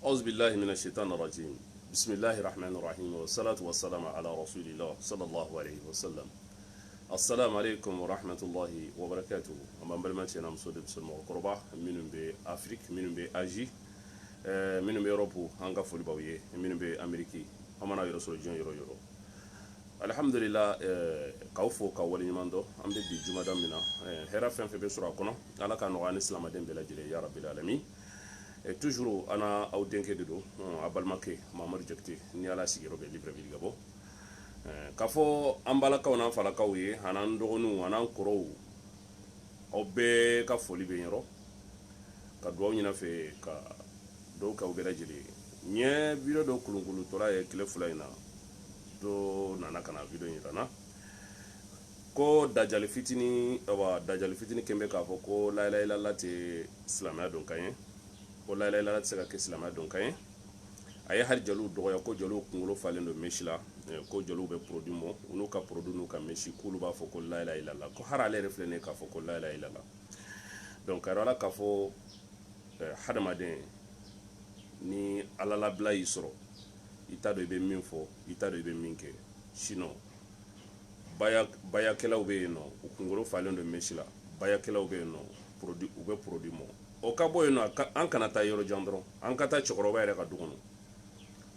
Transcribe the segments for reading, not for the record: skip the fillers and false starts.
أعوذ بالله من الشيطان الرجيم بسم الله الرحمن الرحيم والصلاة والسلام على رسول الله صلى الله عليه وسلم السلام عليكم ورحمة الله وبركاته أما بلماتنا مسود بسلم القربة من بأفريق من بأجي من بأوروبا هنگا فولباوية من بأمريكي أما نايرو سولجون يرو الحمد لله كوفو كولي نماندو أم دي جمعة دمنا هرا فين في بسرعة كنا على كانوا عن إسلام دين بلا جل يا رب العالمين toujours ana aw denke de do abalmake mamar jakti ni ala sigiro be libre bi gabo kafo ambala kawna fala kawye hanan dogonu hanan koro obbe ka foli be yoro ka do nyina fe ka do ka obera jeli nye video do kulungulu tola e kile fulaina do nana kana video yirana ko dajal fitini kembe ka fo ko la ilaha illallah te islamia don kayen wala la la tsaka ke silama don kayen ay har jalu doya ko jalu kungulo falendo meshila ko jalu be produit mo uno ka produit no ka meshi kulu ba fo ko la ilaha illallah ko harale reflene ka fo ko la ilaha illallah donc ara ka fo hadamaden ni alala bla yisro ita do be min fo ita do be minke sinon baya kela ube no kungulo falendo meshila baya kela ube no produit ube produit mo o ka boy no an kana ta yoro jandro an ka ta chokoroba yere ka dukono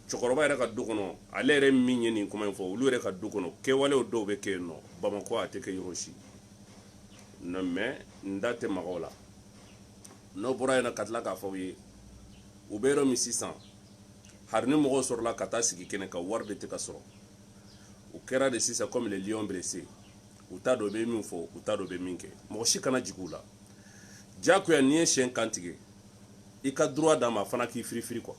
chokoroba yere ka dukono ale re minye ni kuma info ulu yere ka dukono ke wale o do be ke no bamako ate ke yoroshi no me ndate magola no bora na katla ka fawye ubero mi 600 harni mo sur la kata sigi kene ka warde te ka soro o kera de 600 comme les lions blessés uta do be min fo uta do be minke mo shikana jigula jako ya niye shen kantige ika droit dama fana ki free quoi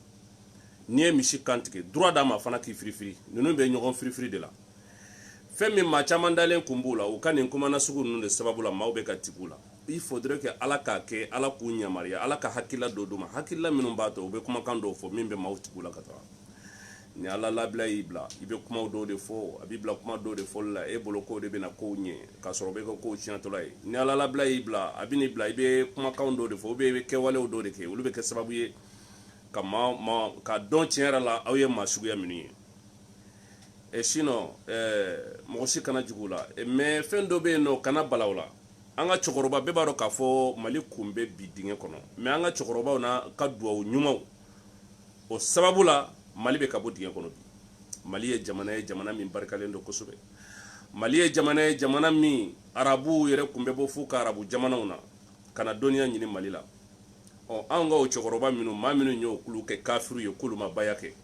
niye mishi kantige droit dama fana ki free nunu be nyogon free de la femi ma chamandalen kumbula ukani kuma na sugu nunu de sababu la maube ka tikula il faudrait que ala ka ke ala ku nyamaria ala ka hakila doduma hakila minun bato ube kuma kando fo mimbe mautikula kata ni ala labla ibla ibe kuma do de fo abibla kuma do de fo la e boloko de bena ko nye ka sorobe ko chiantolai ni ala labla ibla abini ibla ibe kuma kaundo de fo be ke wale do de ke ulube ke sababu ye kama ma ka don tiera la awye masugu ya mini e sino mo si kana jugula me fendo be no kana balawla anga chokoroba be baro ka fo mali kumbe bidinge kono me anga chokoroba na ka duwa nyuma o sababu la mali be kabo digen kono bi mali ye jamana min barkalen do kosube mali ye jamana min arabu yere kumbe bo fuka arabu jamanauna kana doniya nyini mali la o anga o chokoroba minu ma minu nyo kulu ke kafiru ye kulu ma bayake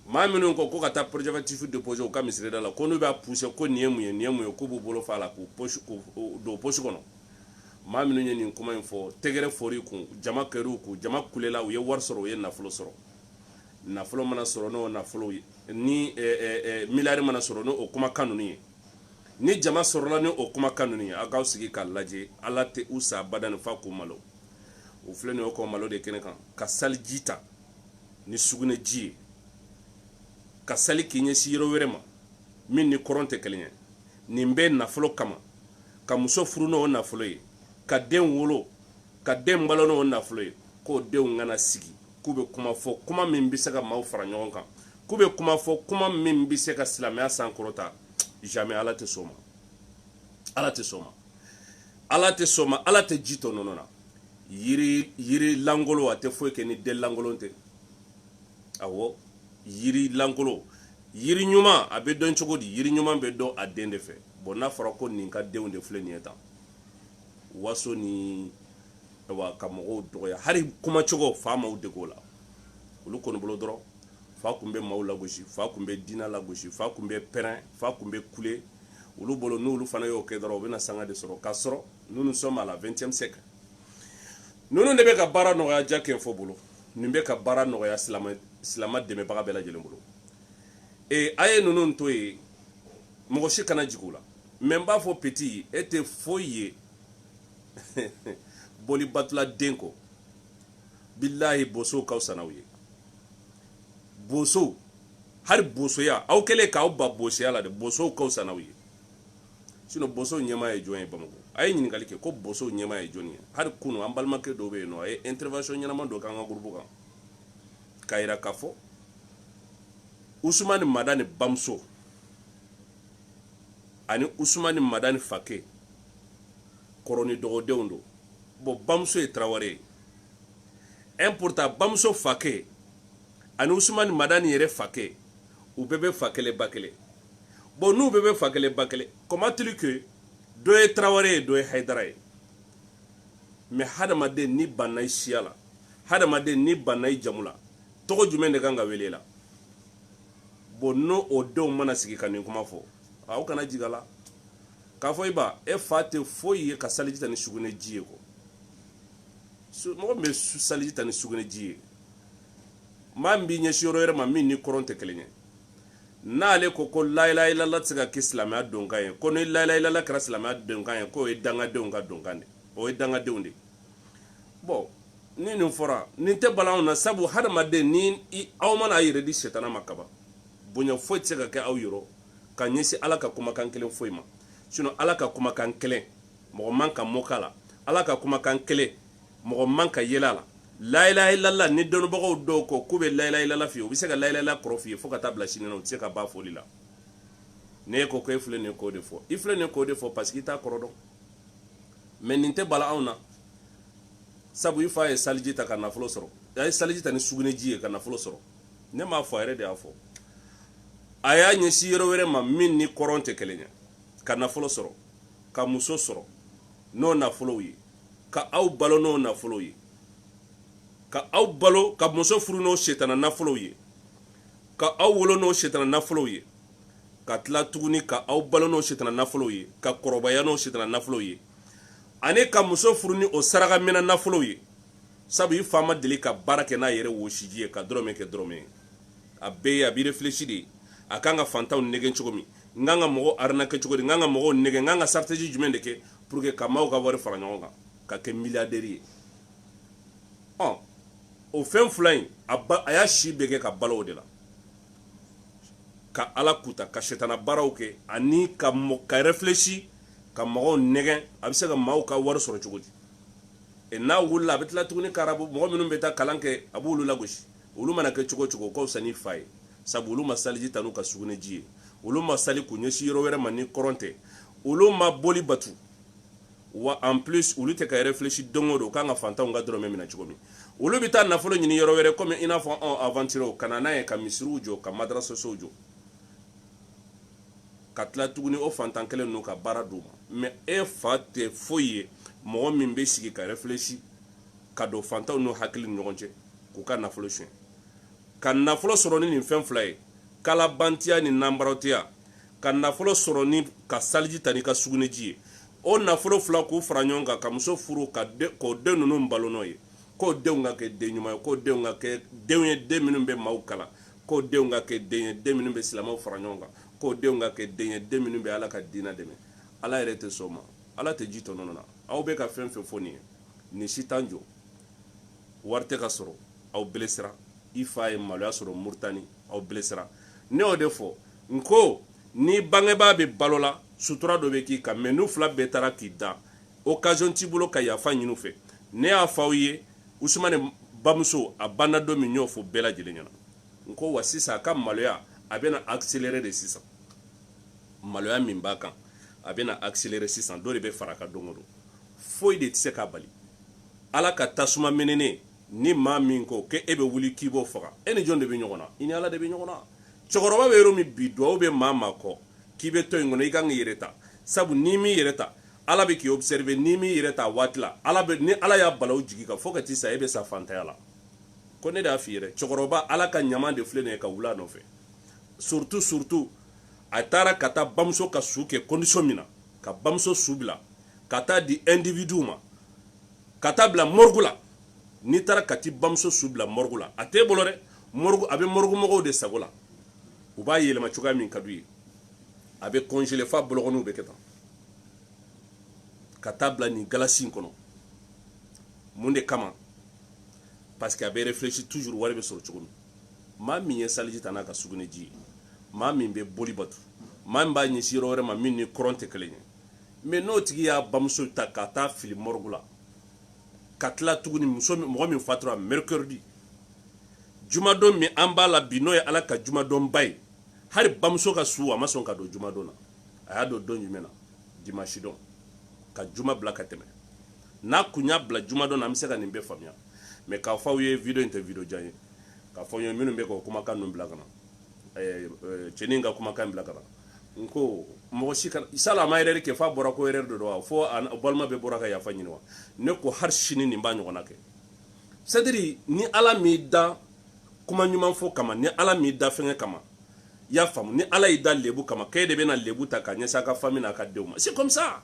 ma minu ko kata préservatif déposé o kamisire dala kono ba pousser ko niemu ye ko bo bolo fala ko poche ko do poche kono ma minu nyini kuma info tegere fori ku jama keru ku jama kulela o ye war soro ye nafulo soro nafolo mana soro no nafolo ni milari mana soro no o kuma kanuni ni jama soro la ni o kuma kanuni agaw sigi ka laje ala te usa badan fa ko malo o fleni o ko malo de kene kan ka saljita ni sugune ji ka sali kinye siro werema min ni koronte kelenya ni mbe nafolo kama ka muso furu no nafolo yi ka den wolo ka den balo no nafolo yi ko de ngana sigi kube kuma fo kuma min bi se ka maw fara ɲɔgɔn kan kube kuma fo kuma min bi se ka silamɛya sankorota jamais ala tɛ soma ala tɛ soma ala tɛ jito nono na yiri langolo a tɛ foyi kɛ ni den langolon tɛ awɔ yiri langolo yiri ɲuman a bɛ dɔn cogo di yiri ɲuman bɛ dɔn a den de fɛ bon n'a fɔra ko nin ka denw de filɛ nin ye tan waso ni wa ka mɔgɔw dɔgɔya hari kuma cogo fa maw dego la olu kɔni bolo dɔrɔn fa kun bɛ maw lagosi fa kun bɛ dina lagosi fa kun bɛ pɛrɛn fa kun bɛ kule olu bolo n'olu fana y'o kɛ dɔrɔn u bɛna sanga de sɔrɔ k'a sɔrɔ nous sommes à la 20e siècle ninnu de bɛ ka baara nɔgɔya jakɛ fɔ bolo nin bɛ ka baara nɔgɔya silama dɛmɛbaga bɛɛ lajɛlen bolo a ye ninnu to yen mɔgɔ si kana jigin u la mais n b'a fɔ petit e tɛ foyi ye boli batula denko billahi boso kaw sanaw ye boso har bosoya aw kele ka aw ba bosoya la de boso kaw sanaw ye sino boso nyema ye jɔn ye Bamako ay ɲininkali kɛ ko boso nyema ye jɔn ye har kunu an balimakɛ dɔ bɛ yen nɔ a ye intervention ɲɛnama dɔ k'an ka groupe kan kayira kafo Ousmane Madani Bamso ani Ousmane Madani Fake koroni dogodenw do bon Bamso ye Traoré important Bamso Fake ani Ousmane Madani yɛrɛ Fake u bɛɛ bɛ Fakele Bakele bon n'u bɛɛ bɛ Fakele Bakele comment tu que dɔ ye Traoré ye dɔ ye Haidara ye mais hadamaden ni banna i siya la hadamaden ni banna i jamu la tɔgɔ jumɛn de kan ka wele la bon no o denw mana sigi ka nin kuma fɔ aw kana jigala k'a fɔ i ba e fa tɛ foyi ye ka saliji ta ni sugunɛ ji ye ko mɔgɔ min bɛ saliji ta ni sugunɛ ji ye maa min b'i ɲɛsin yɔrɔ wɛrɛ ma min ni kɔrɔn tɛ kelen ye n'ale ko la ilaha illallah tɛ se ka kɛ silamɛya donkan ye ko ni la ilaha illallah kɛra silamɛya donkan ye k'o ye dangadenw ka donkan de o ye dangadenw de bon ni nin fɔra nin tɛ bala anw na sabu hadamaden ni aw mana a yɛrɛ di sitana ma kaban bonya foyi tɛ se ka kɛ aw yɔrɔ ka ɲɛsin ala ka kumakan kelen foyi ma sinon ala ka kumakan kelen mɔgɔ man ka mɔk'a la ala ka kumakan kelen mɔgɔ man ka yɛlɛ a la la ilaha illallah ni dɔnnibagaw dɔw ko k'u bɛ la ilaha illallah f'i ye u bɛ se ka la ilaha illallah kɔrɔ f'i ye fo ka taa bila sini na u tɛ se ka ban foli la ne ko e filɛ nin ye k'o de fɔ i filɛ nin ye k'o de fɔ parce que i t'a kɔrɔ dɔn mais nin tɛ bala anw na sabu i fa ye saliji ta ka nafolo sɔrɔ a ye saliji ta ni sugunɛji ye ka nafolo sɔrɔ ne m'a fɔ a yɛrɛ de y'a fɔ a y'a ɲɛsin yɔrɔ wɛrɛ ma min ni kɔrɔn tɛ kelen ye ka nafolo sɔrɔ ka muso sɔrɔ n'o nafolow ye ka aw balo n'o nafolow ye ka aw balo ka muso furu n'o setana nafolow ye ka aw wolo n'o setana nafolow ye ka tila tuguni ka aw balo n'o setana nafolow ye ka kɔrɔbaya n'o setana nafolow ye ani ka muso furu ni o saraka mina nafolow ye sabu i fa ma deli ka baara kɛ n'a yɛrɛ wɔsiji ye ka dɔrɔmɛ kɛ dɔrɔmɛ ye a bɛɛ ye a b'i réfléchi de a kan ka fantanw nɛgɛn cogo min n kan ka mɔgɔw arnaquer cogo di n kan ka mɔgɔw nɛgɛn n kan ka stratégie jumɛn de kɛ pour que ka maaw ka wari fara ɲɔgɔn kan ka kɛ milliardaire ye o fɛn fila in a y'a si bɛɛ kɛ ka balo o de la ka ala kuta ka shetana baaraw kɛ ani ka réfléchi ka mɔgɔw nɛgɛn a bɛ se ka maaw ka wari sɔrɔ cogo di et n'a wulila a bɛ tila tuguni ka arabu mɔgɔ minnu bɛ taa kalan kɛ a b'olu lagosi olu mana kɛ cogo cogo k'aw sa n'i fa ye sabu olu ma saliji ta n'u ka sugunɛji ye olu ma sali k'u ɲɛsin yɔrɔ wɛrɛ ma ni kɔrɔn tɛ olu ma boli batu wa en plus olu tɛ ka réfléchi don o don k'an ka fantanw ka dɔrɔmɛ minɛ cogo min olu bɛ taa nafolo ɲini yɔrɔ wɛrɛ comme i n'a fɔ anw aventurew ka na n'a ye ka misiriw jɔ ka madrasasow jɔ ka tila tuguni o fantan kelen ninnu ka baara d'u ma mais e fa tɛ foyi ye mɔgɔ min bɛ sigi ka réfléchi ka don fantanw n'u hakili ni ɲɔgɔn cɛ k'u ka nafolo suɲɛ ka nafolo sɔrɔ ni nin fɛn fila ye kalabantiya ni nanbarawtiya ka nafolo sɔrɔ ni ka saliji ta n'i ka sugunɛji ye o nafolo fila k'u fara ɲɔgɔn kan ka muso furu k'o den ninnu balo n'o ye k'o denw ka kɛ den ɲuman ye k'o denw ka kɛ denw ye den minnu bɛ maaw kalan k'o denw ka kɛ den ye den minnu bɛ silamɛw fara ɲɔgɔn kan k'o denw ka kɛ den ye den minnu bɛ ala ka diinɛ dɛmɛ ala yɛrɛ tɛ sɔn o ma ala tɛ ji tɔ nɔnɔ na aw bɛ ka fɛn fɛn fɔ nin ye nin si t'an jɔ wari tɛ ka sɔrɔ aw belesira i fa ye maloya sɔrɔ Muritani aw belesira ne y'o de fɔ n ko ni bangebaa bɛ balo la sutura dɔ bɛ k'i kan mais n'u fila bɛɛ taara k'i da occasion t'i bolo ka yafa ɲini u fɛ ne y'a fɔ aw ye Ousmane bamuso a banna don min y'o fɔ bɛɛ lajɛlen ɲɛna n ko wa sisan a ka maloya a bɛna accélérer de sisan maloya min b'a kan a bɛna accélérer sisan dɔ de bɛ fara a kan don o don foyi de tɛ se k'a bali ala ka tasuma menene ni maa min ko k'e bɛ wuli k'i b'o faga e ni jɔn de bɛ ɲɔgɔn na i ni ala de bɛ ɲɔgɔn na cɛkɔrɔba bɛ yɔrɔ min bi duwawu bɛ maa maa kɔ k'i bɛ to in kɔnɔ i kan k'i yɛrɛ ta sabu n'i m'i yɛrɛ ta ala bɛ k'i observer n'i m'i yɛrɛ ta waati la ni ala y'a bala o jigi kan fo ka t'i sa e bɛ sa fantanya la ko ne de y'a f'i yɛrɛ cɛkɔrɔba ala ka ɲama de filɛ nin ye ka wuli a nɔfɛ surtout a taara ka taa bamuso ka su kɛ condition min na ka bamuso su bila ka taa di individu ma ka taa bila morgue la n'i taara ka t'i bamuso su bila morgue la a t'e bolo dɛ morgue a bɛ morgue mɔgɔw de sago la u b'a yɛlɛma cogoya min ka d'u ye a bɛ congeler f'a bolokɔniw bɛ kɛ tan ka taa bila nin galasi in kɔnɔ mun de kama parce que a bɛ réfléchir toujours wari bɛ sɔrɔ cogo min maa min ye saliji ta n'a ka sugunɛji ye maa min bɛ boli batu maa min b'a ɲɛsin yɔrɔ wɛrɛ ma min ni kɔrɔn tɛ kelen ye mais n'o tigi y'a bamuso ta ka taa fili morgue la ka tila tuguni mɔgɔ min fatura mercredi jumadon min an b'a la bi n'o ye ala ka jumadon ba ye hari bamuso ka su a ma sɔn ka don jumadon na a y'a don don jumɛn na dimanche don ka juma bila ka tɛmɛ n'a kun y'a bila jumadon na an bɛ se ka nin bɛɛ faamuya mais k'a fɔ aw ye video in tɛ video jan ye k'a fɔ n ye minnu bɛ k'o kumakan ninnu bila ka na cɛnin ka kumakan bila ka na n ko mɔgɔ si ka sala a ma erreur kɛ f'a bɔra ko erreur de don wa fo a balima bɛɛ bɔra ka yafa ɲini wa ne ko hari sini nin b'a ɲɔgɔnna kɛ c'est à dire ni ala m'i da kuma ɲuman fɔ kama ni ala m'i da fɛngɛ kama i y'a faamu ni ala y'i da lebu kama k'e de bɛna lebu ta ka ɲɛsin a ka famille n'a ka denw ma c'est comme ça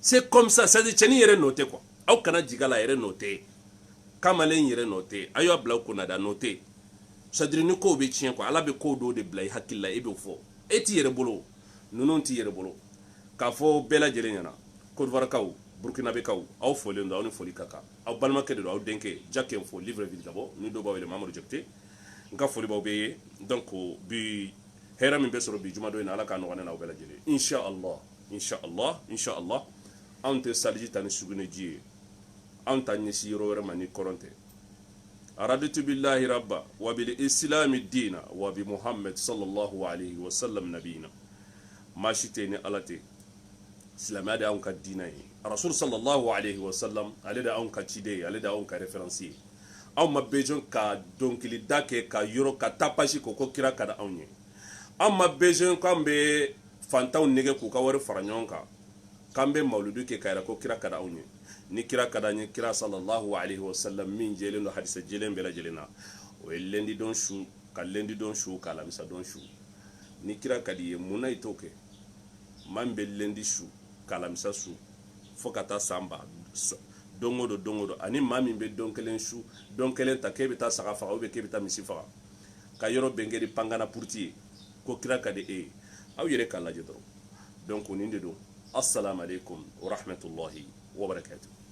c'est comme ça c'est à dire cɛnin yɛrɛ nɔ tɛ quoi aw kana jig'a la yɛrɛ nɔ tɛ kamalen yɛrɛ nɔ tɛ a y'aw bila aw kunna da nɔ tɛ c'est à dire ni kow bɛ tiɲɛ quoi ala bɛ kow dɔw de bila i hakili la e b'o fɔ e t'i yɛrɛ bolo ninnu t'i yɛrɛ bolo k'a fɔ bɛɛ lajɛlen ɲɛna Côte d'Ivoire kaw burkinabekaw aw folen don aw ni foli ka kan aw balimakɛ de don aw denkɛ Jacques Info Libreville ka bɔ ni dɔw b'a wele Mamadou Jakite n ka foli b'aw bɛɛ ye donc bi hɛrɛ min bɛ sɔrɔ bi jumadon in na ala k'a nɔgɔya ne n'aw bɛɛ lajɛlen inshallah inshallah inshallah anw tɛ saliji ta ni sugunɛji ye anw ta ɲɛsin yɔrɔ wɛrɛ ma ni kɔrɔn tɛ araditu billahi rabba wa bil islami dina wa bi muhammad sallallahu alaihi wa sallam nabiyina maa si tɛ ni ala tɛ silamɛya de y'anw ka diinɛ ye rasul sallallahu alaihi wa sallam ale de y'anw ka ciden ye ale de y'anw ka référence ye anw ma besoin ka dɔnkilida kɛ ka yɔrɔ ka tapasi ko ko kira ka di anw ye anw ma besoin k'an bɛ fantanw nɛgɛ k'u ka wari fara ɲɔgɔn kan k'an bɛ mawludu kɛ ka yira ko kira ka di anw ye ni kira ka di an ye kira sallallahu alaihi wa sallam min jɛlen don hadisa jɛlen bɛɛ lajɛlen na o ye lundi don su ka lundi don su ka alamisa don su ni kira ka di ye mun na i t'o kɛ maa min bɛ lundi su ka alamisa su fo ka taa san ba don o don ani maa min bɛ don kelen su don kelen ta k'e bɛ taa saga faga ou bien k'e bɛ taa misi faga ka yɔrɔ bɛn kɛ ni pangana purti ye ko kira ka di e ye aw yɛrɛ k'a lajɛ dɔrɔn donc nin de don assalamu alaikum wa rahmatullahi wa barakatuh